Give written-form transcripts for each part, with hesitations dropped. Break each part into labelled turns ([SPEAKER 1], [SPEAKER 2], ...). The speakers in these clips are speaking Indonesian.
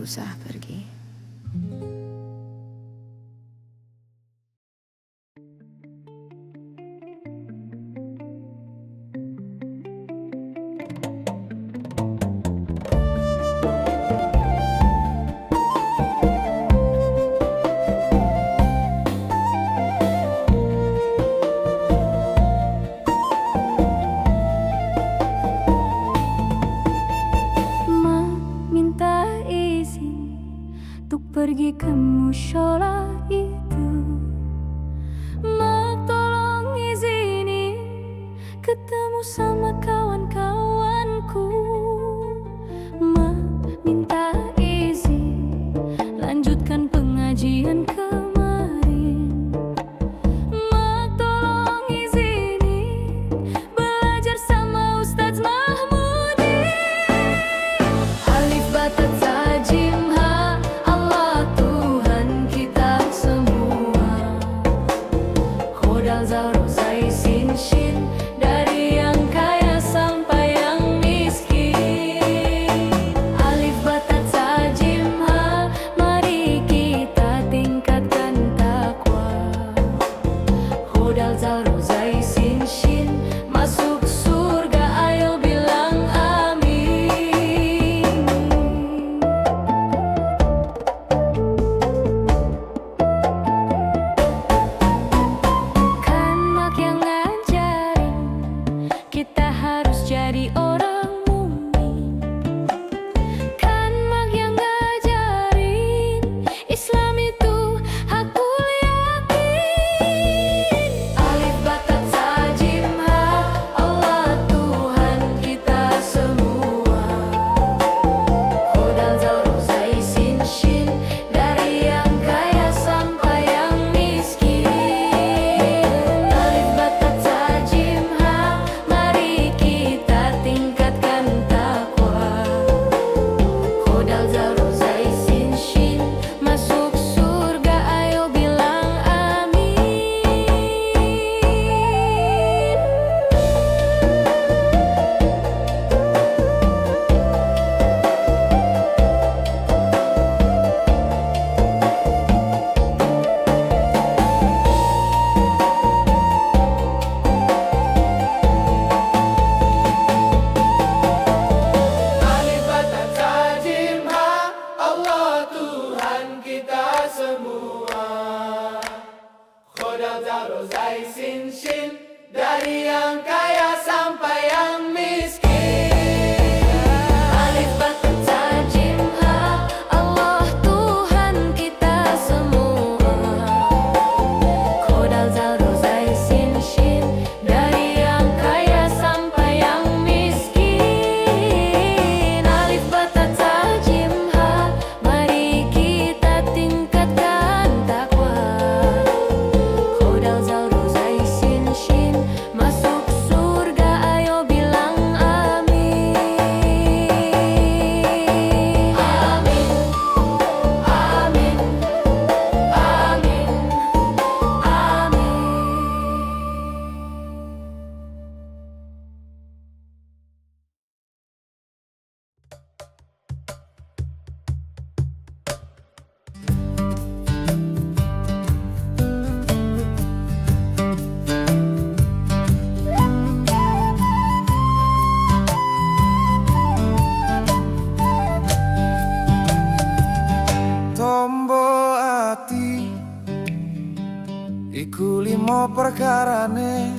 [SPEAKER 1] usah pergi.
[SPEAKER 2] Pergi ke musyola itu, Mak tolong izinin ketemu sama kawan-kawanku. Mak minta izin lanjutkan pengajian kemarin. Mak tolong izinin belajar sama Ustadz Mahmudin. Alif Bata Ta Jim Ha, Zal Ro Zai Sin Shin, dari yang kaya sampai yang miskin. Alif Bata Ta Jim Ha, mari kita tingkatkan takwa. Hodal Zal Ro Zai Sin Shin, masuk surga ayo bilang amin. Kita harus jadi orang mukmin. Kan Mak yang ngajarin Islam itu hakul yakin. Alif Bata Ta Jim Ha, Allah Tuhan kita semua. Hodal Zal Ro Zai Sin Shin, dari yang kaya sampai yang miskin. Alif Bata Ta Jim Ha, kita tingkatkan takwa. Hodal Zal Ro Zai Sin Shin, masuk surga ayo bilang amin.
[SPEAKER 3] Zal Ro Zai Sin Shin, dari yang kaya sampai yang miskin.
[SPEAKER 2] Alif Bata Ta Jim Ha, Allah Tuhan kita semua. Hodal Zal Ro Zai Sin Shin, dari yang kaya sampai yang miskin. Alif Bata Ta Jim Ha, mari kita tingkatkan takwa. Zal Ro Zai Sin Shin, masuk surga ayo bilang amin. Amin, amin, amin, amin.
[SPEAKER 3] Tombo ati iku limo perkarane,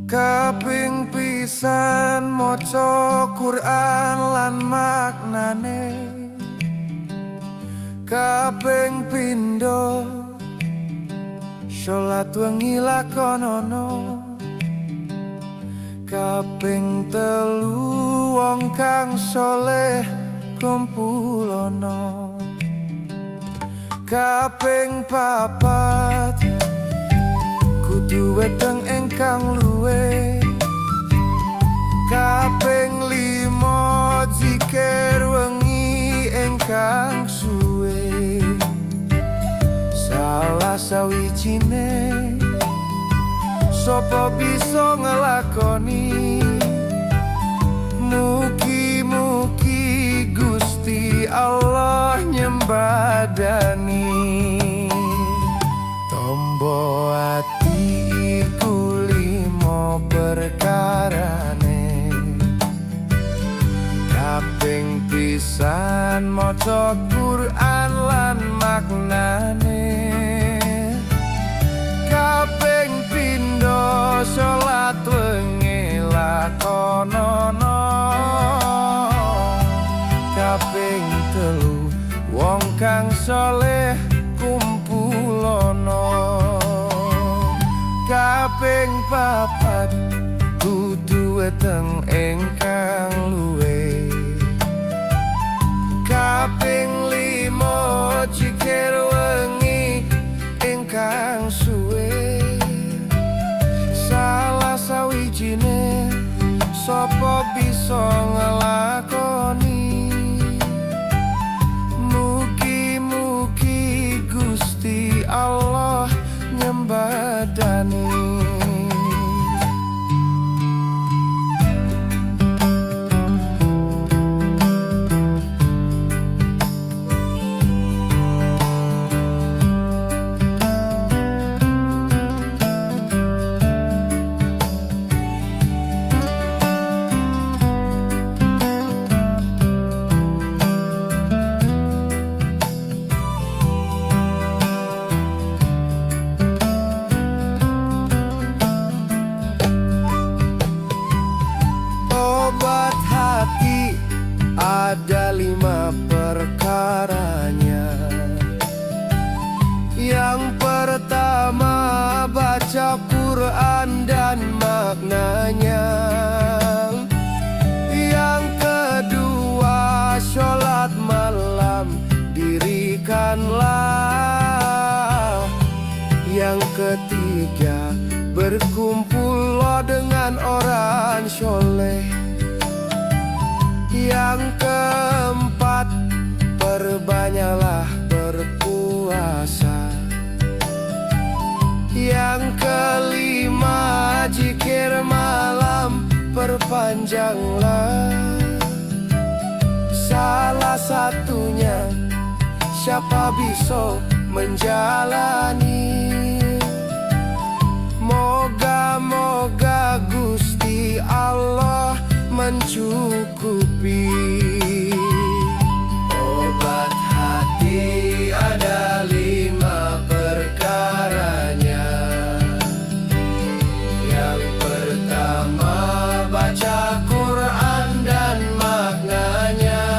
[SPEAKER 3] kaping pisan maca Quran lan maknane, kaping pindho salat wengi lakonono, kaping telu wong kang soleh kumpulono, kaping papat kudu wedeng ingkang luwe, kaping limo zikir wengi ingkang suwe. Salah sawijine sapa bisa ngelakoni, mugi-mugi Gusti kaping pisan maca Quran lan maknane, kaping pindho salat wengi lakonono, kaping telu wong kang saleh kumpulono, kaping papat kudu weteng ingkang luwih, kaping limo cikir wengi ingkang suwe. Salah sawijine sapa bisa ngelakoni, mugi-mugi Gusti Allah nyembadani. Obat hati ada 5 perkaranya. Yang pertama baca Quran dan maknanya. Yang kedua sholat malam dirikanlah. Yang ketiga berkumpul dengan orang soleh. Yang keempat perbanyaklah berpuasa. Yang kelima zikir malam perpanjanglah. Salah satunya siapa bisa menjalani. Moga-moga Gusti Allah mencukupi. Obat hati ada 5 perkaranya. Yang pertama baca Quran dan maknanya.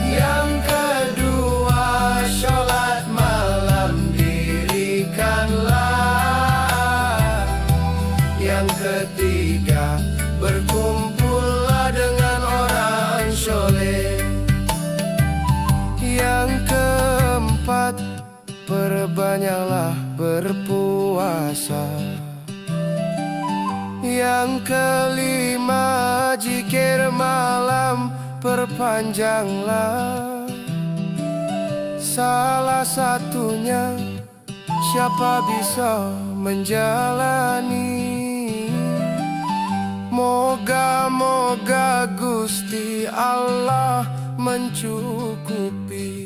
[SPEAKER 3] Yang kedua sholat malam dirikanlah. Yang ketiga berkumpullah dengan orang soleh. Yang keempat perbanyaklah berpuasa. Yang kelima zikir malam perpanjanglah. Salah satunya siapa bisa menjalani. Moga-moga Gusti Allah mencukupi.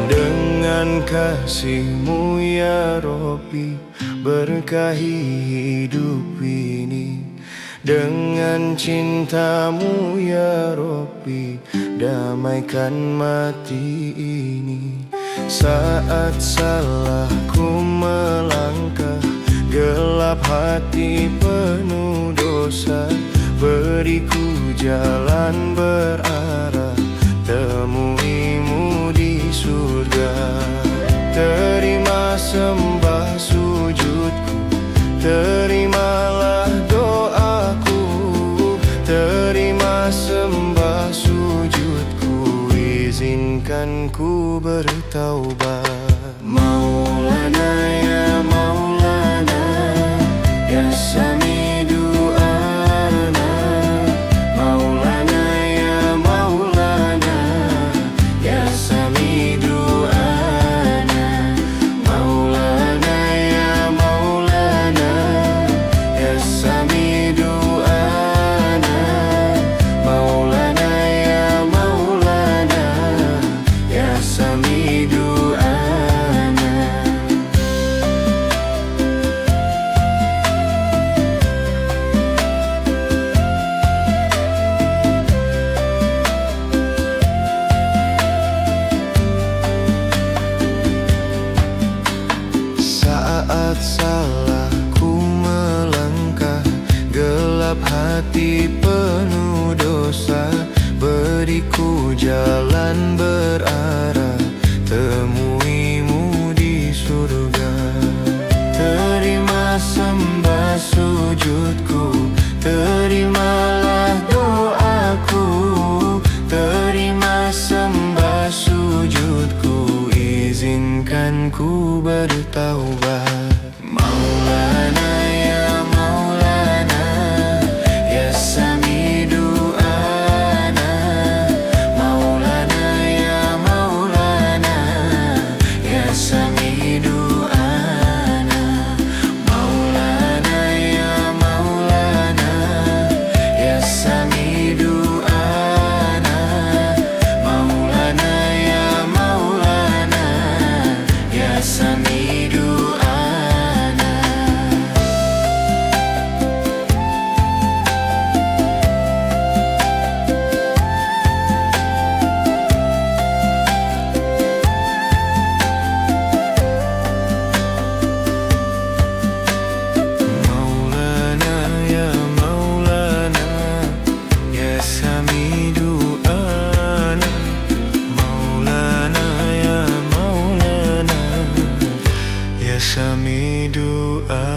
[SPEAKER 3] Dengan kasih-Mu ya Robbi, berkahi hidup ini. Dengan cinta-Mu ya Robbi, damaikan mati ini. Saat salahku melangkah, gelap hati penuh dosa, beriku jalan berarah, temui-Mu di surga. Terima sembah sujudku, terimalah doaku. Terima sembah sujudku, izinkan ku bertaubat. Maulana ya Maulana, saat salahku melangkah, gelap hati penuh dosa, beriku jalan berarah, temuimu di surga. Terima sembah sujudku, terimalah doaku, terima sembah sujudku, izinkan ku bertaubat. Maulana ya Maulana, ya Sami du'ana. Maulana ya Maulana, ya Sami du'ana. Maulana ya Maulana, ya Sami du'ana. Maulana ya Maulana, ya Sami du'ana. Maulana ya Maulana, ya Sami du'ana. Maulana ya Maulana, ya Sami du'ana.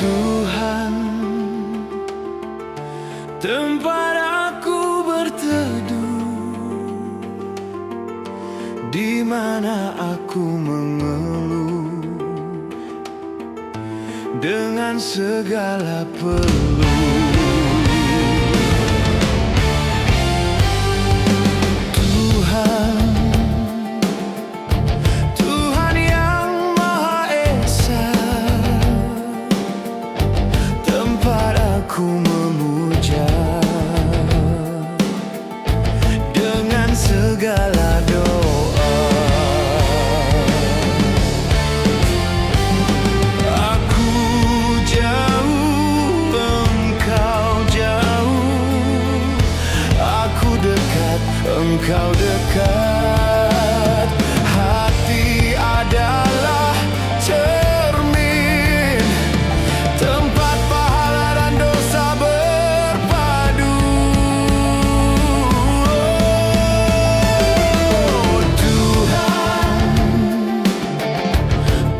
[SPEAKER 3] Tuhan, tempat aku berteduh, di mana aku mengeluh dengan segala peluh. Tuhan, Tuhan yang Maha Esa, tempat aku memuja dengan segala doa. Aku jauh, engkau jauh, aku dekat, engkau dekat. Hati adalah cermin, tempat pahala dan dosa berpadu. Oh, Tuhan,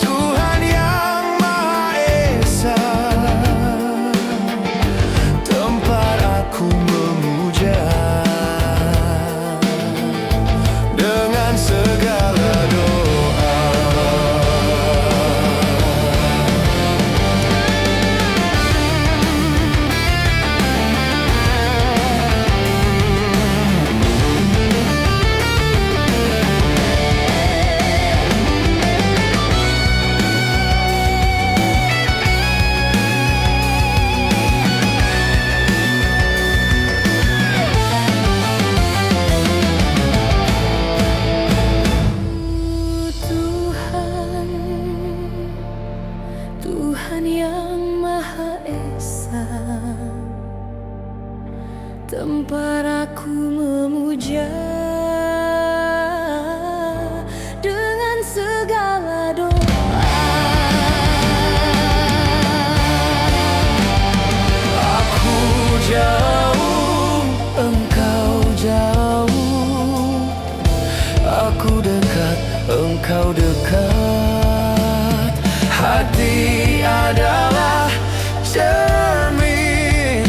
[SPEAKER 3] Tuhan yang Maha Esa, tempat aku memuja dengan segala doa. Tuhan, Tuhan yang Maha Esa, tempat aku memuja dengan segala doa. Aku jauh, engkau jauh, aku dekat, engkau dekat. Hati adalah cermin,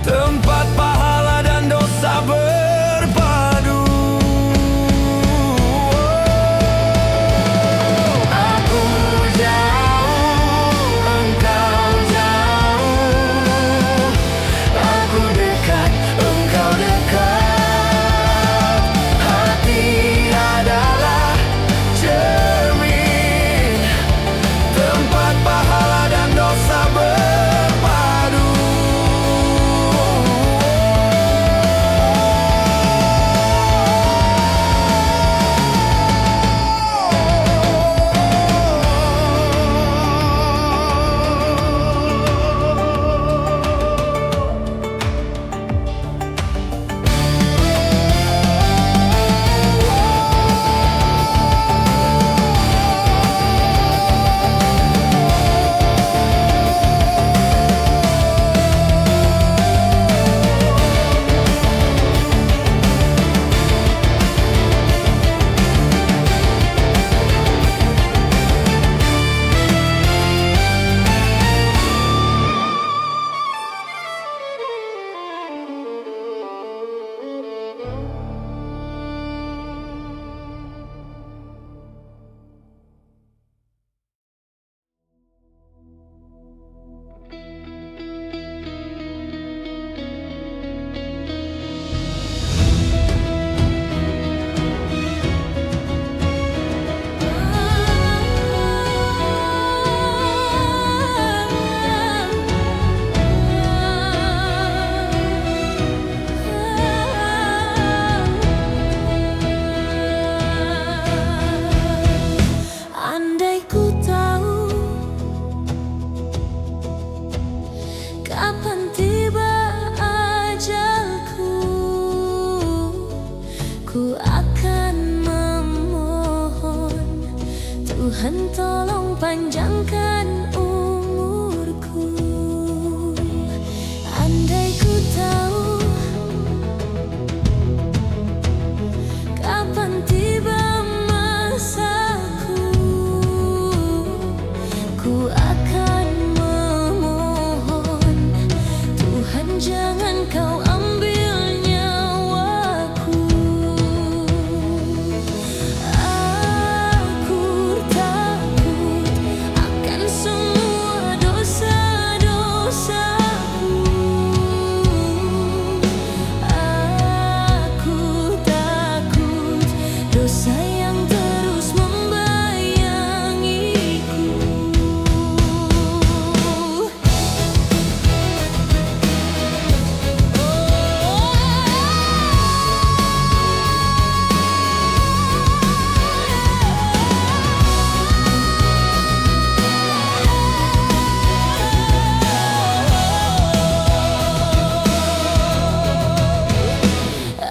[SPEAKER 3] tempat pahala dan dosa berpadu.
[SPEAKER 2] Tuhan tolong panjangkan umurku. Andai ku tahu kapan tiba masaku, ku akan memohon Tuhan jangan kau ambil nyawaku. Aku takut akan semua dosa-dosaku. Aku takut dosa yang terus membayangiku.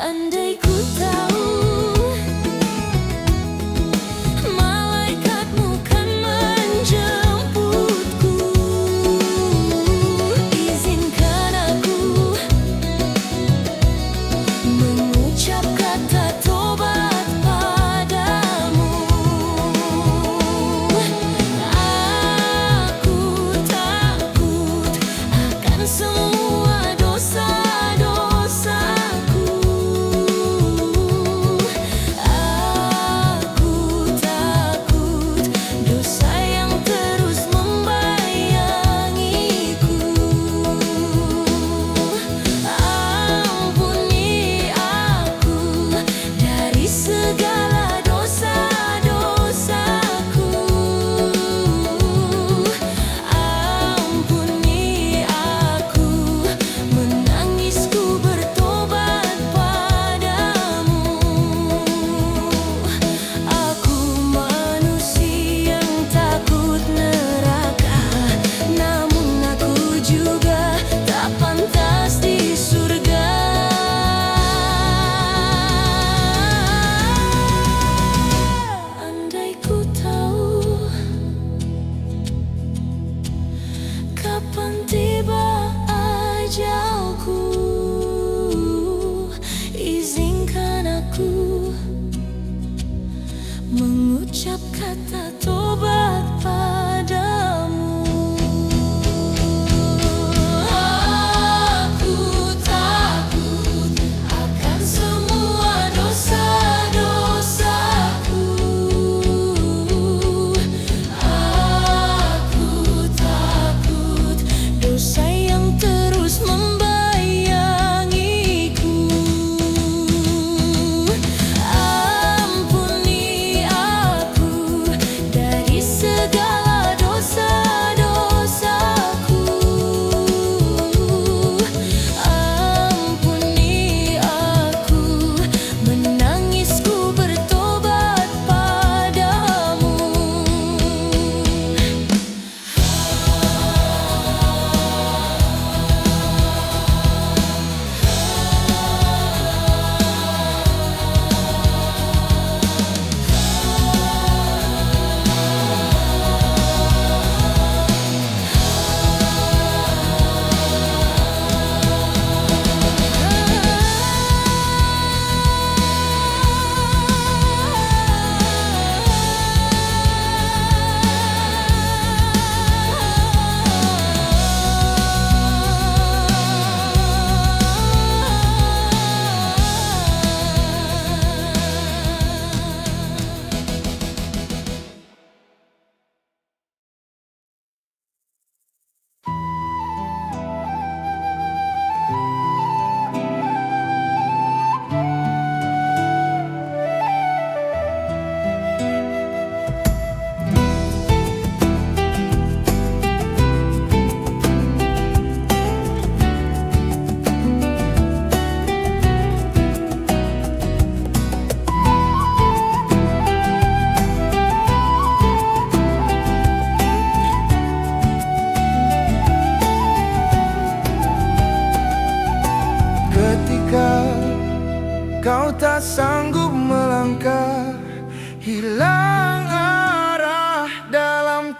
[SPEAKER 2] Andai ku tahu malaikatmu kan menjemputku, izinkan aku mengucap kata tobat padamu. Aku takut akan semua dosa-dosaku. Aku takut dosa yang terus membayangiku. Ampuni aku dari segala dosa-dosaku. Ampuni aku, menangisku bertobat padamu. Aku manusia yang takut neraka, namun aku juga tak pantas di surga. Andai ku tahu kapan tiba ajalku, izinkan aku mengucap kata tobat padamu. Aku takut akan semua dosa-dosaku. Aku takut dosa yang terus membayangiku. Ampuni aku dari segala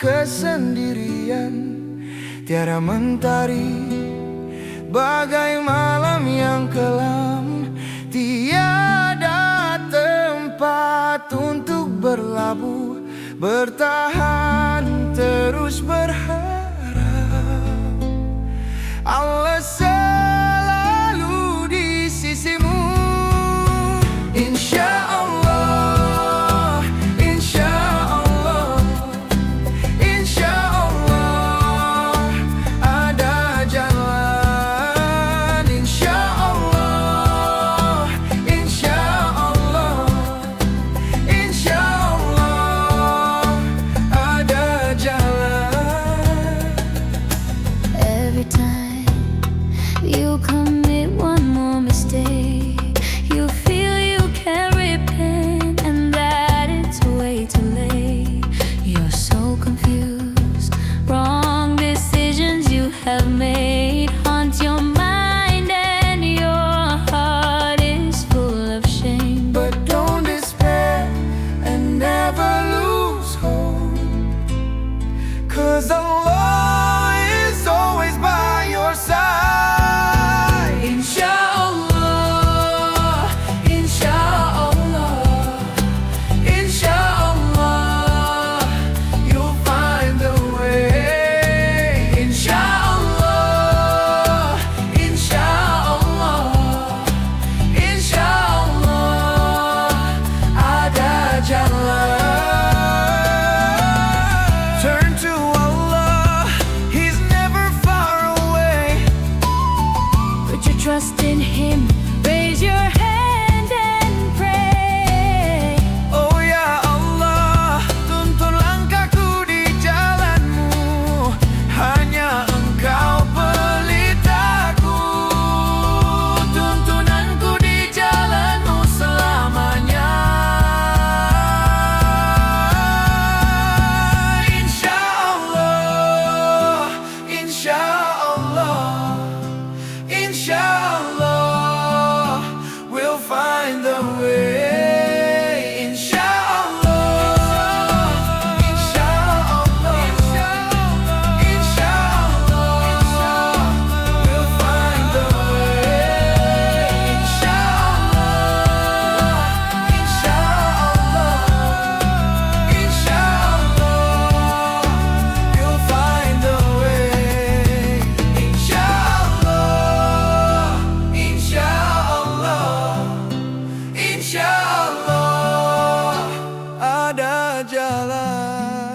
[SPEAKER 3] kesendirian, tiada mentari, bagai malam yang kelam. Tiada tempat untuk berlabuh, bertahan terus berharap. Allah selalu di sisimu. Insya Allah, insya Allah, insya Allah ada jalan. Insya Allah, insya Allah, insya Allah ada jalan.
[SPEAKER 2] Every time you commit one more mistake, you feel you can't repent and that it's way too late. You're so confused, wrong decisions you have made haunt your mind and your heart is full of shame.
[SPEAKER 3] But don't despair and never lose hope, 'cause Allah is always by your side. Insya Allah, insya Allah, insya Allah you'll find the way. Insya Allah, insya Allah, insya Allah ada jalan. Turn to Allah, He's never far away.
[SPEAKER 2] Put your trust in Him, raise your hand and pray.
[SPEAKER 3] Oh ya Allah, tuntun langkahku di jalanmu, hanya Engkau pelitaku. Tuntunanku di jalanmu selamanya. Insya Allah, insya Allah, insya Allah we'll find the way. Insya Allah, insya Allah, insya Allah we'll find the way. Insya Allah, insya Allah, insya Allah you'll find the way. Insya Allah, insya Allah, insya Allah ada jalan.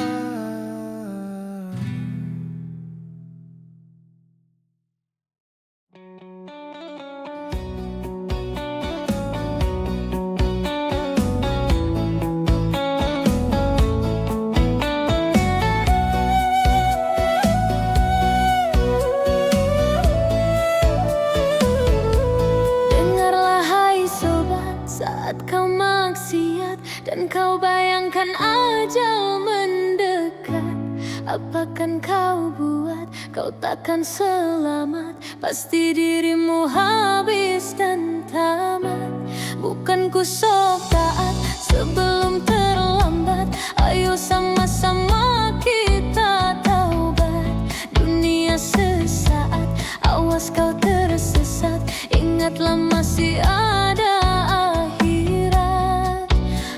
[SPEAKER 2] Dengarlah hai sobat, saat kau maksiat dan kau bayangkan ajal mendekat, apakan kau buat, kau takkan selamat. Pasti dirimu habis dan tamat. Bukan ku sok taat sebelum terlambat. Ayo sama-sama kita taubat. Dunia sesaat, awas kau tersesat. Ingatlah masih ada akhirat.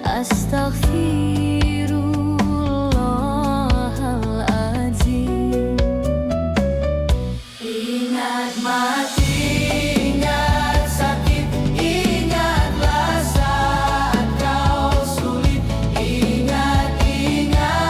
[SPEAKER 2] Astaghfirullahaladzim. Ingat mati, ingat sakit, ingatlah saat kau sulit. Ingat, ingat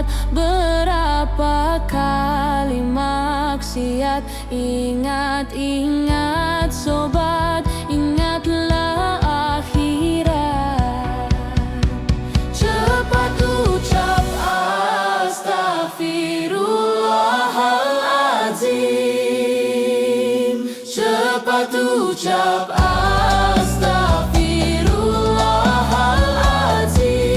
[SPEAKER 2] buat berapa kali maksiat. Ingat-ingat sobat, ingatlah akhirat. Cepat ucap astaghfirullahaladzim. Cepat ucap astaghfirullahaladzim.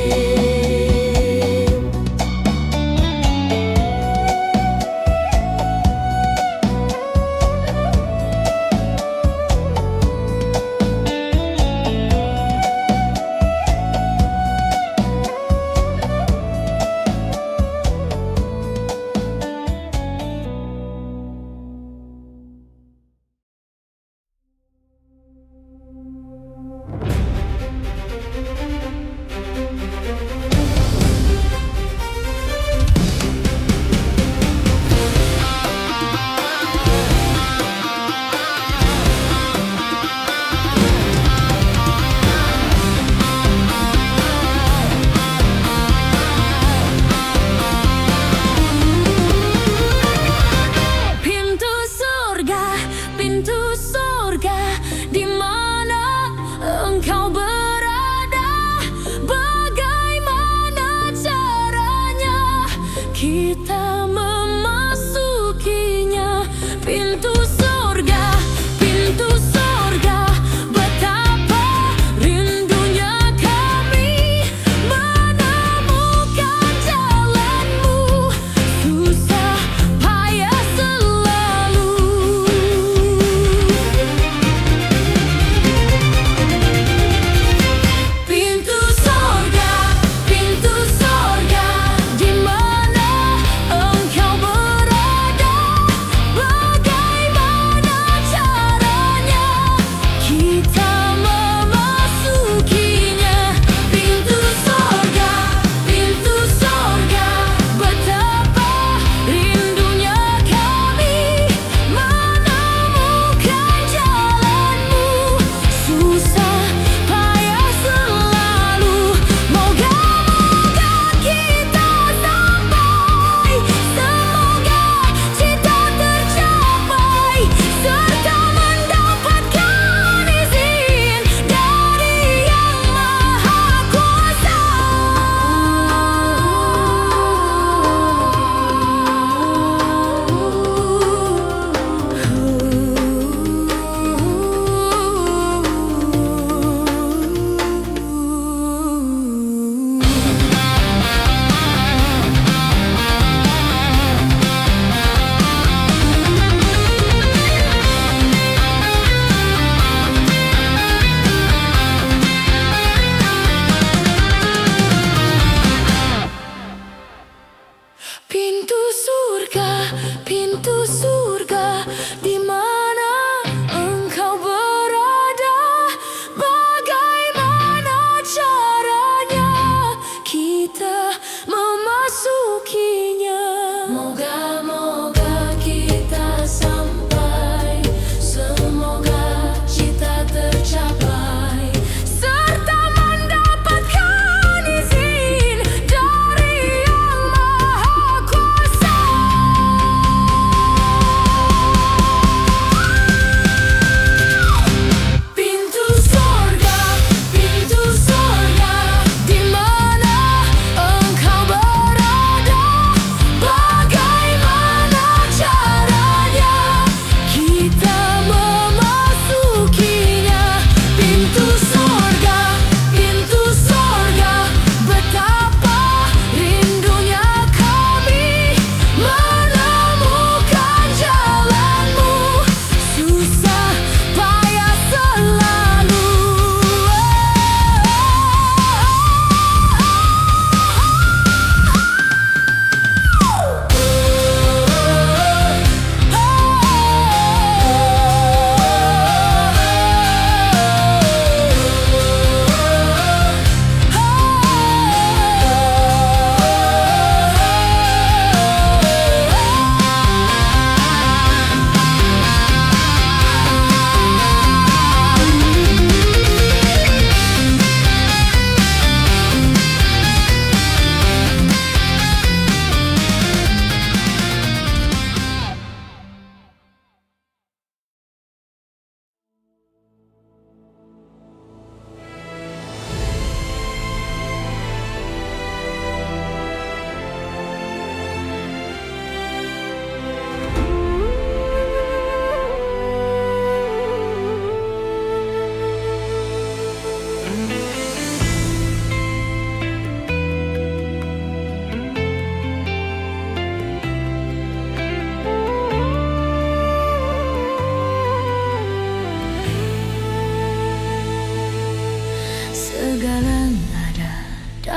[SPEAKER 2] Kita memasukinya, pintu surga, betapa rindunya kami menemukan jalanmu, susah payah selalu. Pintu surga, di mana engkau berada, bagaimana caranya kita memasukinya. Pintu surga, betapa rindunya kami menemukan jalanmu, susah payah selalu. Moga-moga kita sampai, semoga cita tercapai, serta mendapatkan izin dari Yang Maha Kuasa. Pintu surga, di mana engkau berada, bagaimana caranya kita memasukinya. Moga-moga kita sampai, semoga cita tercapai, serta mendapatkan izin dari Yang Maha Kuasa. Pintu surga, di mana engkau berada,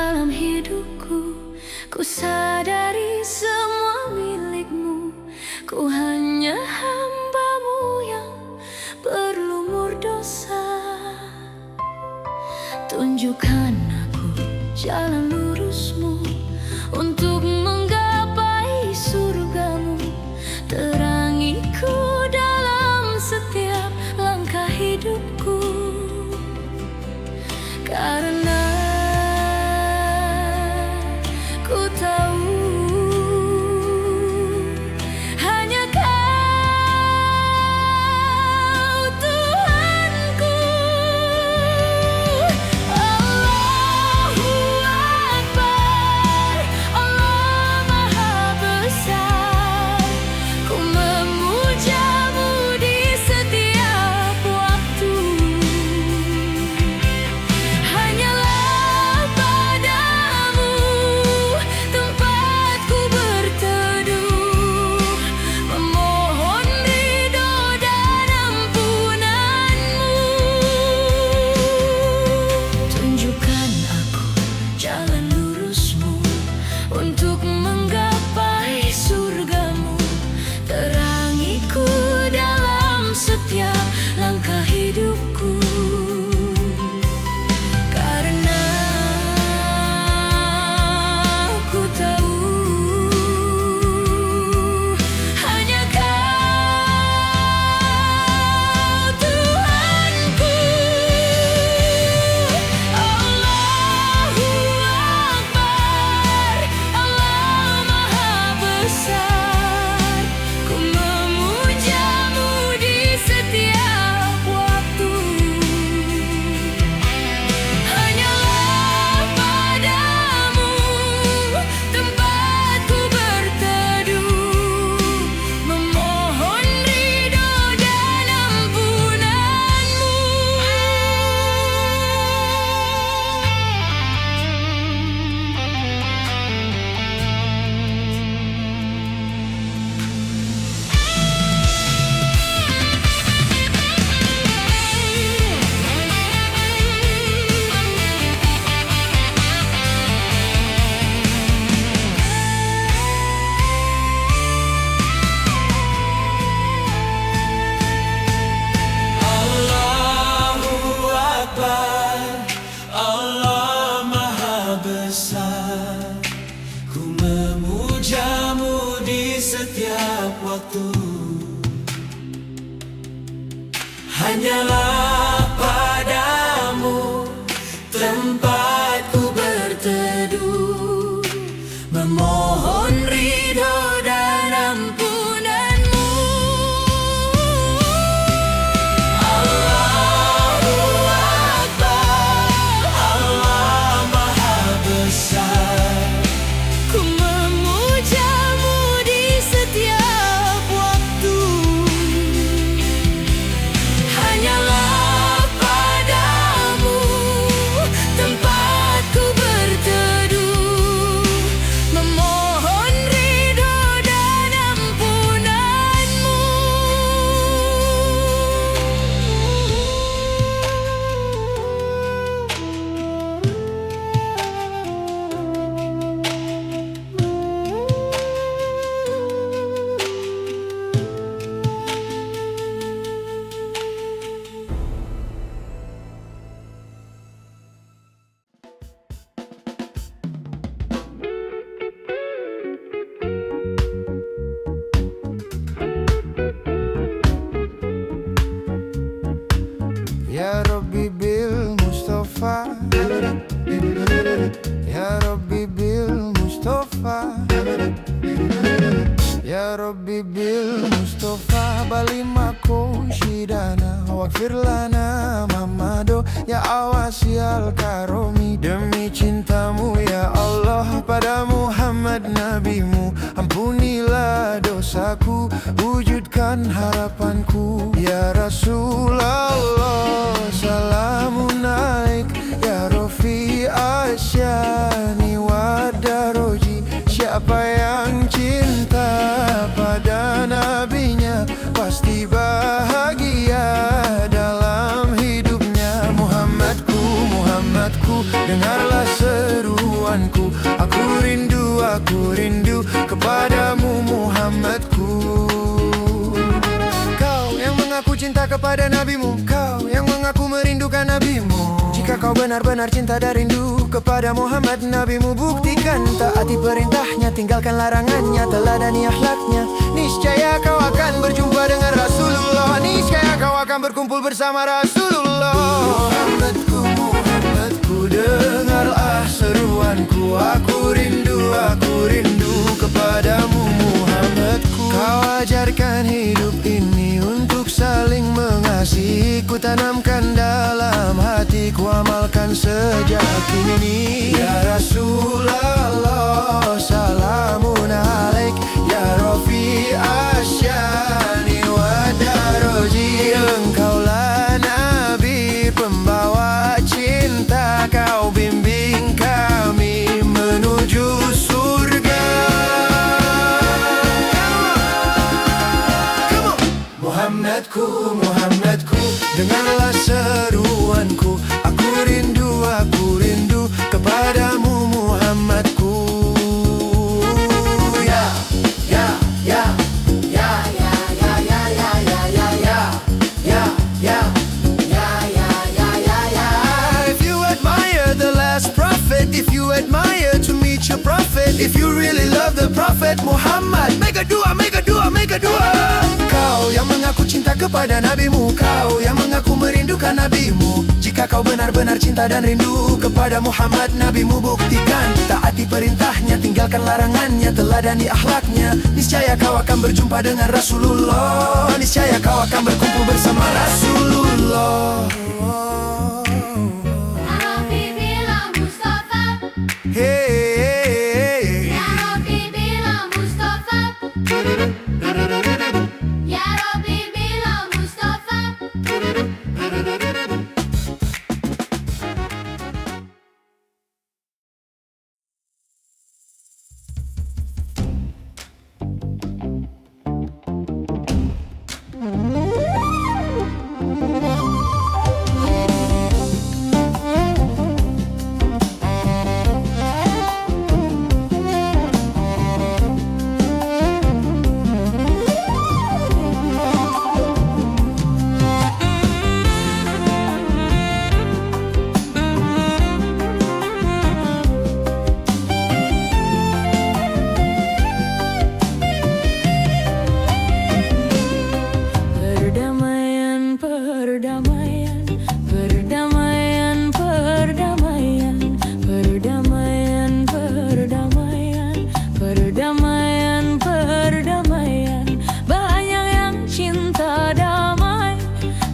[SPEAKER 2] dalam hidupku. Ku sadari semua milikmu. Ku hanya hambamu yang berlumur dosa. Tunjukkan aku jalan lurusmu untuk menggapai surgamu. Terangiku dalam setiap langkah hidupku. Karena ku tahu hanya Kau Tuhanku. Allahu Akbar, Allah Maha Besar. Ku memujamu di setiap waktu. Hanyalah padamu tempatku berteduh, memohon ridho dan ampunanmu. Tunjukkan aku jalan lurusmu untuk menggapai surgamu. Terangiku dalam setiap langkah hidupku. Karena ku tahu hanya Kau Tuhanku. Allahu Akbar, Allah Maha Besar. Ku memujamu di setiap waktu. Hanyalah padamu tempatku berteduh, memohon ridho dan ampunanmu.
[SPEAKER 3] Allahu Akbar, Allah Maha Besar. Ku memujamu di setiap waktu. Hanyalah padamu tempatku berteduh, memohon ridho dan ampunanmu. Allahu Akbar, Allah Maha Besar.
[SPEAKER 2] Ku memujamu di setiap waktu. Hanyalah padamu tempatku berteduh, memohon ridho dan ampunanmu.
[SPEAKER 1] Ya Rabbi bil Mustafa, Ya Rabbi bil Mustafa, Ya Rabbi bil Mustafa. Balimako shidana waghfir lana mamado. Ya awasi al-karomi, demi cintamu ya Allah pada Muhammad nabimu. Ampunilah dosaku, wujudkan harapanku ya Rasulullah. Salamun alaik ya Rafi asyani wa daroji. Siapa yang cinta pada nabinya pasti bahagia dalam hidupnya. Muhammadku, Muhammadku, dengarlah seruan seruanku. Aku rindu kepadamu Muhammadku. Kau yang mengaku cinta kepada nabimu, kau yang mengaku merindukan nabimu. Jika kau benar-benar cinta dan rindu kepada Muhammad nabimu, buktikan taati perintahnya, tinggalkan larangannya, teladani akhlaknya. Niscaya kau akan berjumpa dengan Rasulullah, niscaya kau akan berkumpul bersama Rasulullah. Muhammadku, dengarlah seruanku. Aku rindu kepadamu Muhammadku. Kau ajarkan hidup ini untuk saling mengasihi. Ku tanamkan dalam hatiku, amalkan sejak kini. Ya Rasulullah, salamun alaik. Ya Rafi asyani wa daroji. Engkaulah Nabi pembawa cinta, kau bimbing kami menuju surga. Muhammadku, dengarlah seruanku. Aku rindu kepadamu Muhammadku. Ya, ya, ya, ya, ya, ya, ya, ya, ya, ya, ya, ya, ya, ya, ya, ya, ya, ya. If you admire the last prophet, if you admire to meet your prophet, if you really love the prophet Muhammad, make a dua, make a dua, make a dua. Kau yang mengaku cinta kepada nabimu, kau yang mengaku merindukan nabimu. Jika kau benar-benar cinta dan rindu kepada Muhammad nabimu, buktikan taati perintahnya, tinggalkan larangannya, teladani akhlaknya. Niscaya kau akan berjumpa dengan Rasulullah, niscaya kau akan berkumpul bersama Rasulullah.
[SPEAKER 2] Rabbi bilang Mustafa,
[SPEAKER 1] Hey,
[SPEAKER 2] Ya Rabbi bilang Mustafa, Ya Rabbi bilang Mustafa. Perdamaian, perdamaian, perdamaian, perdamaian, perdamaian, perdamaian, perdamaian. Banyak yang cinta damai,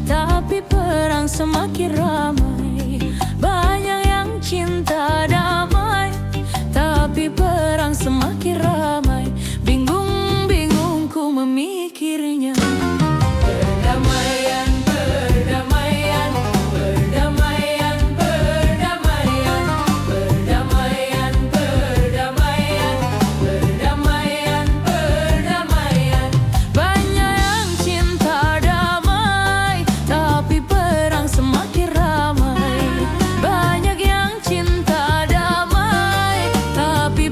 [SPEAKER 2] tapi perang semakin ramai. Banyak yang cinta damai, tapi perang semakin ramai. Bingung, bingung ku memikirnya. Perdamaian, perdamaian, perdamaian, perdamaian, perdamaian, perdamaian, perdamaian, perdamaian. Banyak yang cinta damai, tapi perang semakin ramai. Banyak yang cinta damai, tapi